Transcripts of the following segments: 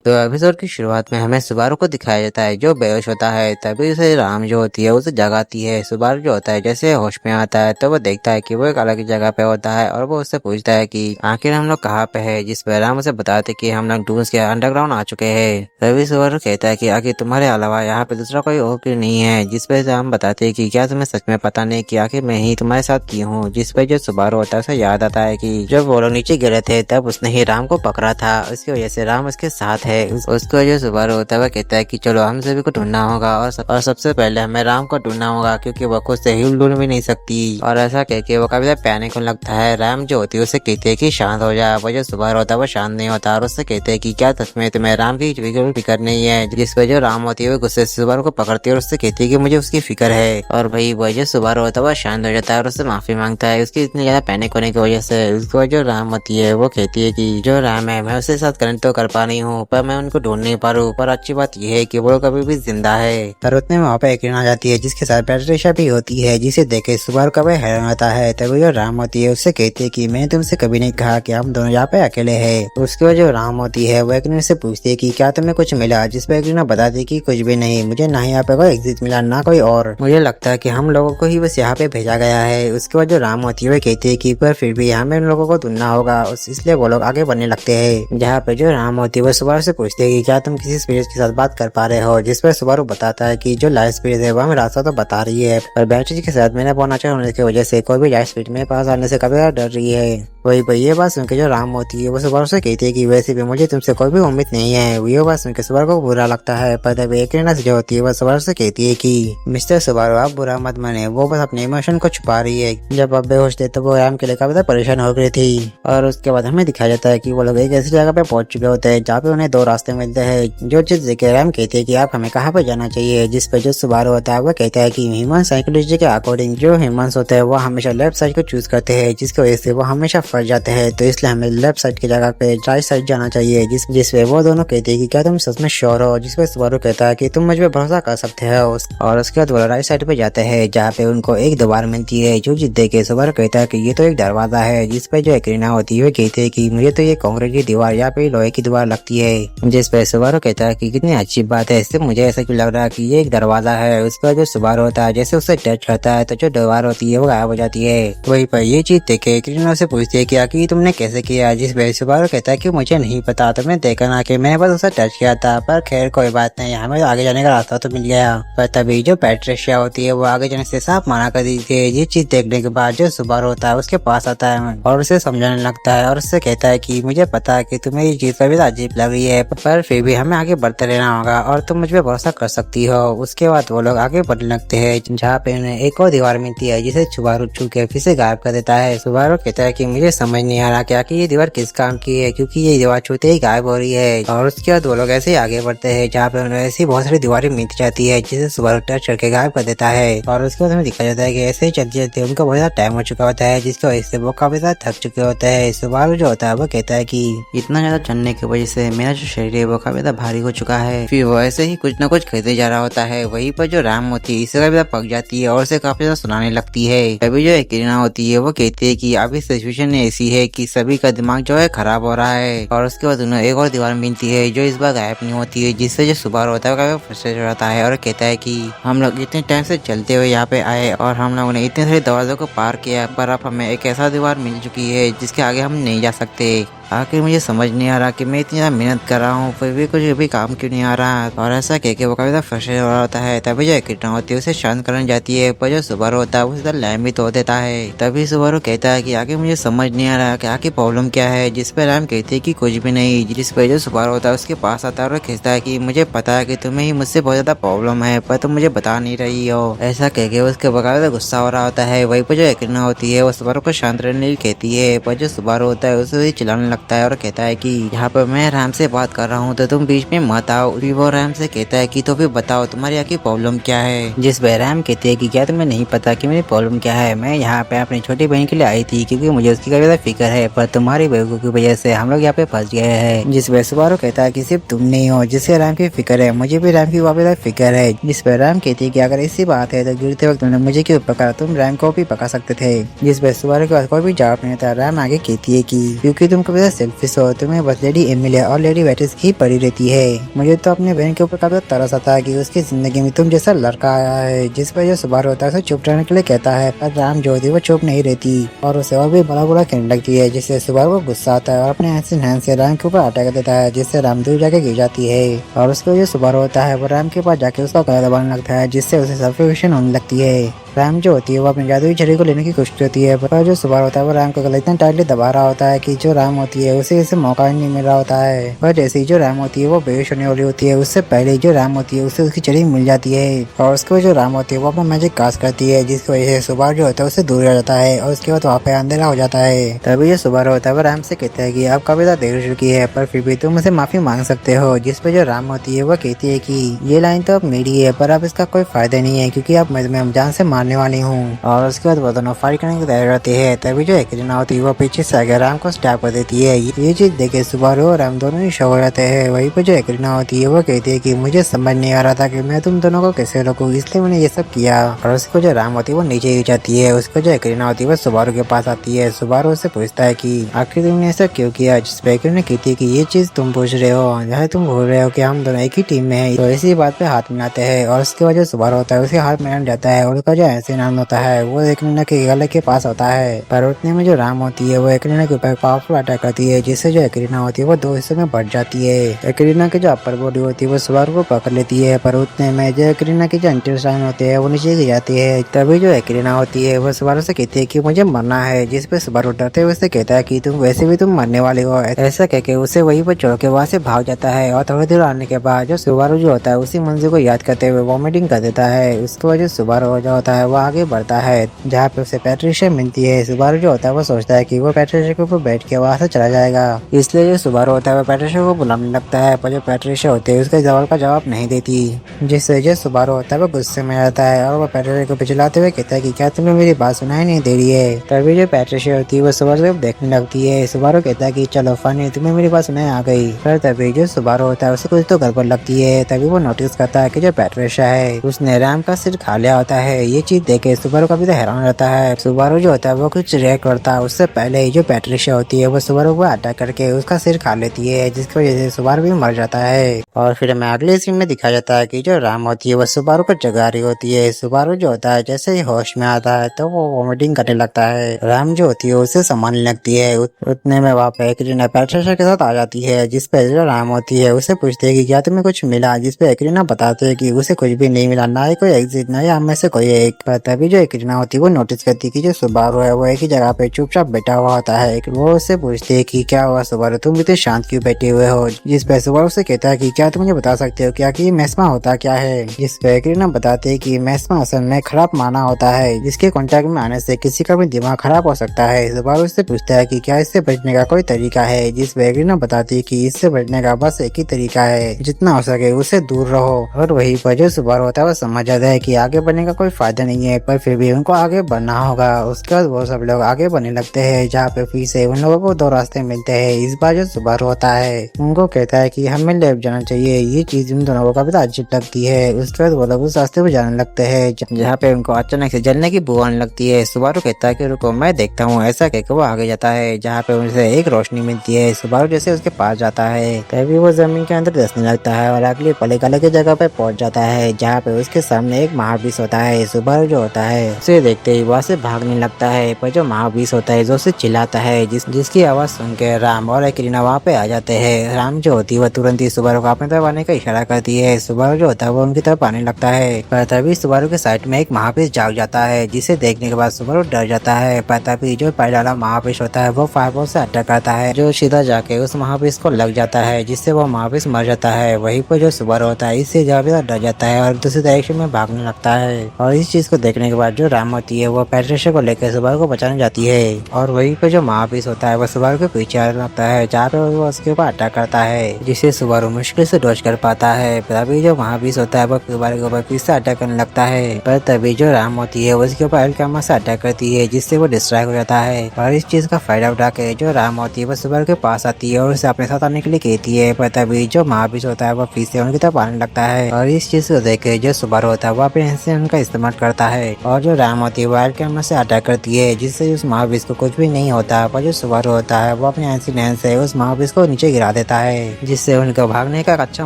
तो एपिसोड की शुरुआत में हमें सुबारू को दिखाया जाता है जो बेहोश होता है। तभी उसे राम जो होती है उसे जगाती है। सुबारू जो होता है जैसे होश में आता है तो वो देखता है कि वो एक अलग जगह पे होता है और वो उससे पूछता है कि आखिर हम लोग कहाँ पे है। जिस पर राम उसे बताते कि हम लोग डून्स के अंडरग्राउंड आ चुके हैं। तभी सुबारू कहता है कि आखिर तुम्हारे अलावा यहाँ पे दूसरा कोई और क्यों नहीं है। जिस पे राम बताते हैं कि क्या तुम्हें सच में पता नहीं कि आखिर मैं ही तुम्हारे साथ की हूँ। जिस पे जो सुबारू होता है उसे याद आता है कि जब वो लोग नीचे गिरे थे तब उसने ही राम को पकड़ा था। उसकी वजह से राम उसके साथ है। उसको जो सुबारू होता है वह कहता है कि चलो हम सभी को ढूंढना होगा और सबसे पहले हमें राम को ढूंढना होगा क्योंकि वो खुद से हिल डुल भी नहीं सकती। और ऐसा कह के वो काफी पैनिक होने लगता है। राम जो होती है उसे कहते हैं कि शांत हो जा। वो जो सुबारू होता है वो शांत नहीं होता और उससे कहते हैं कि क्या सच में तुम्हें राम की फिक्र नहीं है। जिस पर जो राम होती है वो गुस्से से सुबारू को पकड़ती है और उससे कहती है कि मुझे उसकी फिक्र है। और भाई वो जो सुबारू होता है वो शांत हो जाता है और उससे माफी मांगता है उसकी इतनी ज्यादा पैनिक होने की वजह से। उसको जो राम होती है वो कहती है कि जो राम है मैं उसके साथ कनेक्ट तो कर पा रही हूँ पर मैं उनको ढूंढ नहीं पा रहा हूँ। पर अच्छी बात यह है कि वो लोग अभी भी जिंदा है। पर उतने में वहाँ पे एक आ जाती है जिसके साथ पैट्रिशा भी होती है जिसे देखे सुबारू का वह हैरान होता है। तभी जो राम होती है उससे कहती है कि मैंने तुमसे कभी नहीं कहा कि हम दोनों यहाँ पे अकेले हैं। उसके बाद जो राम होती है वो एक से पूछती है कि क्या तुम्हें कुछ मिला। जिस पे एक बताती कि कुछ भी नहीं, मुझे ना यहाँ पे कोई एग्जिट मिला ना कोई और। मुझे लगता है कि हम लोगों को ही बस यहाँ पे भेजा गया है। उसके बाद जो राम होती है वो कहती है कि पर फिर भी हमें उन लोगों को ढूंढना होगा इसलिए वो लोग आगे बढ़ने लगते हैं। जहाँ पे जो राम होती है वो सुबारू से पूछती है कि क्या तुम किसी स्पिरिट के साथ बात कर पा रहे हो। जिस पर सुबारू बताता है कि जो लाइट स्पिरिट है वो हमें रास्ता तो बता रही है पर बैटरी के साथ मेरा बहुत अच्छा होने की वजह से कोई भी लाइट स्पिरिट मेरे पास आने से काफी ज्यादा डर रही है। वही ये बात सुनकर जो राम होती है वो सुबारू से कहती है कि वैसे भी मुझे तुमसे कोई भी उम्मीद नहीं है। ये बात सुनकर सुबारू को बुरा लगता है पर तब एक से जो होती है वो सुबारू से कहती है कि मिस्टर सुबारू आप बुरा मत माने, वो बस अपने इमोशन को छुपा रही है। जब आप बेहोश थे तो वो राम के लिए काफी ज्यादा परेशान हो गई थी। और उसके बाद हमें दिखाया जाता है कि वो लोग एक ऐसी जगह पे पहुंच चुके होते हैं जहाँ पे उन्हें दो रास्ते मिलते हैं। जो चीज देखे राम कहते हैं कि आप हमें कहाँ पे जाना चाहिए। जिस पे जो सुबारू होता है वो कहता है कि ह्यूमन साइकोलॉजी के अकॉर्डिंग जो ह्यूमंस होते हैं वो हमेशा लेफ्ट साइड को चूज करते हैं जिसकी वजह से वो हमेशा फंस जाते हैं। तो इसलिए हमें लेफ्ट साइड की जगह पे राइट साइड जाना चाहिए। जिस पे वो दोनों कहते हैं कि क्या तुम सच में श्योर हो। जिस पे सुबारू कहता है कि तुम मुझ पे भरोसा कर सकते हो। और उसके बाद वो राइट साइड पे जाते हैं जहाँ पे उनको एक दीवार मिलती है। जो चीज देख के सुबारू कहता है कि ये तो एक दरवाजा है। जिस पे जो एकरीना होती है वो कहते हैं कि मुझे तो ये कांक्रीट की दीवार या पे लोहे की दीवार लगती है। जिस पे सुबारू कहता है कि कितनी अच्छी बात है, इससे मुझे ऐसा क्यों लग रहा है कि ये एक दरवाजा है। उसका जो सुबारू होता है जैसे उसे टच करता है तो जो दीवार होती है वो गायब हो जाती है। वहीं पर ये चीज देखे एकरीना से पूछती है कि आखिर तुमने कैसे किया। जिस पे सुबारू कहता है कि मुझे नहीं पता, तुमने देखा ना कि मैंने बस उसे टच किया था। पर खैर कोई बात नहीं, हमें आगे जाने का रास्ता तो मिल गया। पर तभी जो पैट्रिशिया होती है वो आगे जाने से साफ मना कर दी थी। ये चीज देखने के बाद जो सुबारू होता है उसके पास आता है और उसे समझाने लगता है और उससे कहता है कि मुझे पता है कि तुम्हें ये चीज कभी अजीब लग रही है पर फिर भी हमें आगे बढ़ते रहना होगा और तुम मुझ पे भरोसा कर सकती हो। उसके बाद वो लोग आगे बढ़ने लगते हैं जहाँ पे उन्हें एक और दीवार मिलती है जिसे सुबारू छू के फिर से गायब कर देता है। सुबारू कहता है कि मुझे समझ नहीं आ रहा क्या कि ये दीवार किस काम की है क्योंकि ये दीवार छूते ही गायब हो रही है। और उसके बाद वो लोग ऐसे ही आगे बढ़ते हैं जहाँ पे उन्हें ऐसी बहुत सारी दीवारें मिलती जाती है जिसे सुबारू टच करके गायब कर देता है। और उसके बाद हमें दिखाया जाता है कि ऐसे ही चलते चलते उनका बहुत ज्यादा टाइम हो चुका होता है जिसकी वजह से वो काफी ज्यादा थक चुके होते हैं। सुबारू जो होता है वो कहता है कि इतना ज्यादा चलने की वजह से मेरा जो शरीर है वो काफी ज्यादा भारी हो चुका है। फिर वो ऐसे ही कुछ न कुछ कहते जा रहा होता है। वहीं पर जो राम होती है इससे काफी ज्यादा पक जाती है और उसे काफी ज्यादा सुनाने लगती है। तभी जो एकरीना होती है वो कहती है कि अभी सिचुएशन ऐसी है कि सभी का दिमाग जो है खराब हो रहा है। और उसके बाद उन्हें एक और दीवार मिलती है जो इस बार गायब नहीं होती है जिससे जो सुबारू होता है वो काफी फ्रस्ट्रेट हो जाता है और कहता है कि हम लोग इतने टाइम से चलते हुए यहाँ पे आए और हम लोगों ने इतने सारे दरवाजों को पार किया पर अब हमें एक ऐसा दीवार मिल चुकी है जिसके आगे हम नहीं जा सकते। आखिर मुझे समझ नहीं आ रहा कि मैं इतनी ज्यादा मेहनत कर रहा हूँ फिर भी कुछ भी काम क्यों नहीं आ रहा। और ऐसा कह के वो काफी ज्यादा फ्रस्ट्रेट हो रहा होता है। तभी जो एकरीना होती है उसे शांत करने जाती है पर जो सुबारू होता है उसे लैम भी तोड़ देता है। तभी सुबारू कहता है कि आखिर मुझे समझ नहीं आ रहा कि आखिर प्रॉब्लम क्या है। जिस पे लैम कहती है कि कुछ भी नहीं। जिस पे जो सुबारू होता है उसके पास आता है और कहता है कि मुझे पता है कि तुम्हें ही मुझसे बहुत ज्यादा प्रॉब्लम है पर तुम मुझे बता नहीं रही हो। ऐसा कह के उसके बकायदा गुस्सा हो रहा होता है। वहीं पर जो एकरीना होती है वो सुबारू को शांत रहने के कहती है पर जो सुबारू होता है उसे चिल्लाने लगता है और कहता है कि यहाँ पर मैं राम से बात कर रहा हूँ तो तुम बीच में मत आओ। फिर वो राम से कहता है कि तो फिर बताओ तुम्हारी आखिर प्रॉब्लम क्या है। जिस पे राम कहते हैं कि क्या तुम्हें नहीं पता कि मेरी प्रॉब्लम क्या है। मैं यहाँ पे अपनी छोटी बहन के लिए आई थी क्योंकि मुझे उसकी काफी ज्यादा फिक्र है पर तुम्हारी बेवकूफी की वजह से हम लोग यहाँ पे फंस गए हैं। जिस पे सुबारू कहता है कि सिर्फ तुम नहीं हो जिससे राम की फिक्र है, मुझे भी राम की वापस फिक्र है। जिस पे राम कहती है कि अगर ऐसी बात है तो गिरते वक्त तुमने मुझे क्यों पकड़ा, तुम राम को भी पकड़ सकते थे। जिस पे सुबारू के पास कोई भी जवाब नहीं था। राम आगे कहती है कि क्योंकि तुम कभी सेल्फिश हो, तुम्हें बस लेडी एमिलिया और लेडी बेटिस ही पड़ी रहती है। मुझे तो अपने बहन के ऊपर काफी तरस आता है कि उसकी जिंदगी में तुम जैसा लड़का आया है। जिस पर जो सुबारू होता है उसे चुप रहने के लिए कहता है, पर राम जो होती है वो चुप नहीं रहती और उसे और भी बड़ा बुरा कहने लगती है, जिससे सुबारू को गुस्सा आता है और अपने हैंड से राम के ऊपर अटैक देता है, जिससे राम दूर जाके गिर जाती है। और उसके जो सुबारू होता है वो राम के पास जाके उसका गला दबाने लगता है, जिससे उसे सफोकेशन होने लगती है। राम जो होती है वो अपनी जादुई छड़ी को लेने की कोशिश करती है, पर जो सुबारू होता है वो राम को गला इतना टाइटली दबा रहा होता है कि जो राम होती है उसे इसे मौका ही नहीं मिल रहा होता है। पर जैसे ही जो राम होती है वो बेहोश होने वाली होती है, उससे पहले जो राम होती है उसे उसकी छड़ी मिल जाती है और उसके बाद जो राम होती है वो अपना मैजिक कास्ट करती है, जिसकी वजह से सुबारू जो होता है उससे दूर हो जाता है और उसके बाद वहाँ पे अंधेरा हो जाता है। तभी जो सुबारू होता है वो राम से कहता है कि अब काफी ज्यादा देर हो चुकी है, पर फिर भी तुम मुझसे माफी मांग सकते हो। जिस पे जो राम होती है वो कहती है कि ये लाइन तो अब मेरी है, पर अब इसका कोई फायदा नहीं है क्योंकि अब मैं जान से मारने वाली हूँ। और उसके बाद वो दोनों फाइट करने की तैयारी करते हैं। तभी जो एकरीना होती है वो पीछे से आगे राम को स्टैप कर देती है। ये चीज देखे सुबारू और राम दोनों ही शॉक हो जाते हैं। वहीं पे जो एकरीना होती है वो कहती है कि मुझे समझ नहीं आ रहा था कि मैं तुम दोनों को कैसे रोकूं, इसलिए मैंने ये सब किया। और उसको जो राम होती है वो नीचे गिर जाती है। उसको जो एकरीना होती है वो सुबारू के पास आती है। सुबारू उससे पूछता है कि आखिर तुमने ऐसा क्यों किया, जिस पे एकरीना कहती है कि ये चीज तुम पूछ रहे हो, जहाँ तुम भूल रहे हो कि हम दोनों एक ही टीम में है। तो इसी बात पे हाथ मिलाते हैं और उसके बाद जो सुबारू होता है उसके हाथ मिलान जाता है और उसका जो ऐसे नाम होता है वो एकरीना के गले के पास होता है। पर उतने में जो राम होती है वो एकरीना के ऊपर पावरफुल अटैक करती है, जिससे जो एकरीना होती है वो दो हिस्सों में बढ़ जाती है। एकरीना की जो अपर बॉडी होती है वो सुबारू को पकड़ लेती है, पर उतने में जो एकरीना की जो इंटेस्टाइन होते हैं वो नीचे गिर जाती है। तभी जो एकरीना होती है वो सुबारू से कहती है कि मुझे मरना है, जिस पे सुबारू डरते हुए उससे कहता है कि तुम वैसे भी तुम मरने वाले हो। ऐसा कहके उसे वहीं पर छोड़ के वहाँ से भाग जाता है और थोड़ी देर आने के बाद जो सुबारू जो होता है उसी मंजिल को याद करते हुए वॉमिटिंग कर देता है। उसके वजह सुबारू जो होता है वो आगे बढ़ता है, जहाँ पे उसे पैट्रिशिया मिलती है। सुबारू जो होता है वो सोचता है कि वो पैट्रिशिया के ऊपर बैठ के वहाँ से चला जाएगा, इसलिए जो सुबारू होता है वो पैट्रिशिया को बुलाने लगता है, पर जो पैट्रिशिया होती है उसके सवाल का जवाब नहीं देती, जिससे जो सुबारू होता है वो गुस्से में आता है और वो पैट्रिशिया को पिछलाते हुए कहता है कि क्या तुम्हें मेरी बात सुनाई नहीं दे रही है। तभी जो पैट्रिशिया होती है वो सुबारू को देखने लगती है। सुबारू कहता है कि चलो फनी, तुम्हें मेरी बात सुनाई आ गई। पर तभी जो सुबारू होता है उसे कुछ तो गड़बड़ लगती है। तभी वो नोटिस करता है कि जो पैट्रिशिया है उसने राम का सिर खा लिया होता है। ये चीज देखे सुबारू काफी हैरान रहता है। सुबारू जो होता है वो कुछ रिएक्ट करता है उससे पहले ही जो पैट्रिशिया होती है वो सुबारू को अटैक करके उसका सिर खा लेती है, जिसकी वजह से सुबारू भी मर जाता है। और फिर हमें अगले सीन में दिखाया जाता है कि जो राम होती है वो सुबारू को जगा रही होती है। सुबारू जो होता है जैसे ही होश में आता है तो वो वॉमिटिंग करने लगता है। राम जो होती है उसे संभालने लगती है। उतने में वहाँ पे एकरीना पैट्रिशिया के साथ आ जाती है, जिस पे जो राम होती है उसे पूछती है कि क्या तुम्हें कुछ मिला, जिस पे एकरीना बताते है कि उसे कुछ भी नहीं मिला, ना ही कोई एग्जिट, ना ही हम में से कोई एक। तभी जो एकरीना होती है वो नोटिस करती है कि जो सुबारू है वो एक ही जगह पे चुपचाप बैठा हुआ होता है। वो उससे पूछती है कि क्या हुआ सुबारू, तुम इतने शांत क्यों बैठे हुए हो। जिस पे सुबारू से कहता है कि क्या तुम मुझे बता सकते हो क्या कि ये मेस्मा होता क्या है। जिस पे एकरीना बताते है कि मेस्मा असल में खराब माना होता है, जिसके कॉन्टेक्ट में आने से किसी का भी दिमाग खराब हो सकता है। सुबारू उससे पूछता है कि क्या इससे बचने का कोई तरीका है। जिस पे एकरीना बताती है कि इससे बचने का बस एक ही तरीका है, जितना हो सके उससे दूर रहो। और वही पर जो सुबारू होता है वो समझ जाता है कि आगे बढ़ने का कोई फायदा नहीं है, पर फिर भी उनको आगे बढ़ना होगा। उसके बाद वो सब लोग आगे बढ़ने लगते हैं, जहाँ पे फिर से उन लोगों को दो रास्ते मिलते हैं। इस बार जो सुबारू होता है उनको कहता है कि हमें लेफ्ट जाना चाहिए। ये चीज उन दोनों को काफी अजीब लगती है। उसके बाद वो लोग उस रास्ते पे जाने लगते हैं, जहाँ पे उनको अचानक से जलने की बू आने लगती है। सुबारू कहता है कि रुको मैं देखता हूँ। ऐसा कहकर वो आगे जाता है, जहाँ पे उनसे एक रोशनी मिलती है। सुबारू जैसे उसके पास जाता है तभी वो जमीन के अंदर धंसने लगता है और अगली पल एक अलग जगह पे पहुंच जाता है, जहाँ पे उसके सामने एक महाबीस होता है। सुबारू जो होता है उसे देखते ही वहाँ से भागने लगता है, पर जो महाबीस होता है जो उसे चिल्लाता है, जिसकी आवाज सुन के राम और एकरीना वहाँ पे आ जाते हैं। राम जो होती है वो तुरंत ही सुबारू को अपने तरफ आने का इशारा करती है। सुबारू जो होता है वो उनकी तरफ आने लगता है, पर तभी सुबारू के साइड में एक महाबीस जाग जाता है, जिसे देखने के बाद सुबारू डर जाता है। पर तभी जो पहले वाला महाबीस होता है वो फायरबॉल से अटैक करता है, जो सीधा जाके उस महाबीस को लग जाता है, जिससे वो महाबीस मर जाता है। वहीं पर जो सुबारू होता है इससे ज्यादा डर जाता है और दूसरी डायरेक्शन में भागने लगता है। और इस चीज को देखने के बाद जो राम होती है वो पैट्रिशिया को लेकर सुबारू को बचाने जाती है। और वहीं पे जो महाबीस होता है वो सुबारू के पीछे आने लगता है, जहाँ पे वो उसके ऊपर अटैक करता है, जिसे सुबारू मुश्किल से डॉज कर पाता है। तभी जो महाबीस होता है वो सुबारू के ऊपर फिर से अटैक करने लगता है, पर तभी जो राम होती है उसके ऊपर अलकामा से अटैक करती है, जिससे वो डिस्ट्रैक्ट हो जाता है। और इस चीज का फायदा उठा के जो राम होती है वो सुबारू के पास आती है और उसे अपने साथ आने के लिए कहती है। पर तभी जो महाबीस होता है वो फिर से उनकी तरफ आने लगता है और इस चीज को देख के जो सुबारू होता है वो अपने इंसान का इस्तेमाल कर करता है और जो राम होती है वो वाइल्ड कैमरा से अटैक करती है, जिससे उस महाबीस को कुछ भी नहीं होता। पर जो सुबारू होता है वो अपने एक्सीडेंट से उस महाबीस को नीचे गिरा देता है, जिससे उनको भागने का अच्छा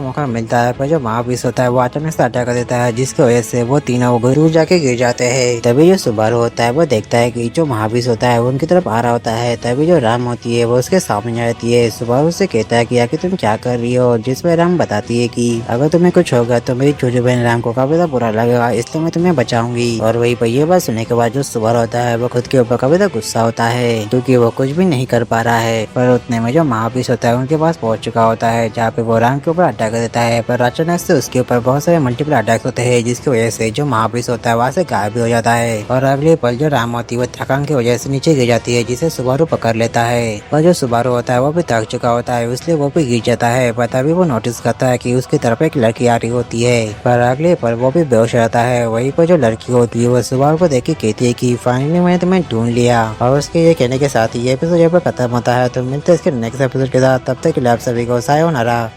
मौका मिलता है। पर जो महाबीस होता है वो अचानक से अटैक कर देता है, जिसकी वजह से वो तीनों दूर जाके गिर जाते हैं। तभी जो सुबारू होता है वो देखता है कि जो महाबीस होता है वो उनकी तरफ आ रहा होता है। तभी जो राम होती है वो उसके सामने आ जाती है। सुबारू से कहता है कि आखिर तुम क्या कर रही हो, जिसमें राम बताती है कि अगर तुम्हें कुछ होगा तो मेरी छोटी बहन राम को काफी ज्यादा बुरा लगेगा, इसलिए मैं तुम्हें बचाऊंगी। और वही पर ये बात सुनने के बाद जो सुबारू होता है वो खुद के ऊपर काफी ज्यादा गुस्सा होता है, क्योंकि वो कुछ भी नहीं कर पा रहा है। पर उतने में जो महाबीस होता है उनके पास पहुंच चुका होता है, जहाँ पे वो राम के ऊपर अटैक कर देता है। पर अचानक से उसके ऊपर बहुत सारे मल्टीपल अटैक्स होते हैं, जिसकी वजह से जो महाबीस होता है वहाँ से गायब भी हो जाता है। और अगले पल जो राम होती है वो थकान की वजह से नीचे गिर जाती है, जिसे सुबारू पकड़ लेता है। और जो सुबारू होता है वो भी थक चुका होता है, इसलिए वो भी गिर जाता है। पर तभी वो नोटिस करता है कि उसकी तरफ एक लड़की आ रही होती है। पर अगले पल वो भी बेहोश रहता है। वहीं पर जो लड़की होती है वो सुबारू को देख के कहती है कि फाइनली मैंने तुम्हें ढूंढ लिया। और उसके ये कहने के साथ ही ये एपिसोड यहाँ पर खत्म होता है। तो मिलते हैं इसके नेक्स्ट एपिसोड के साथ, तब तक के लिए आप सभी को सायोनारा।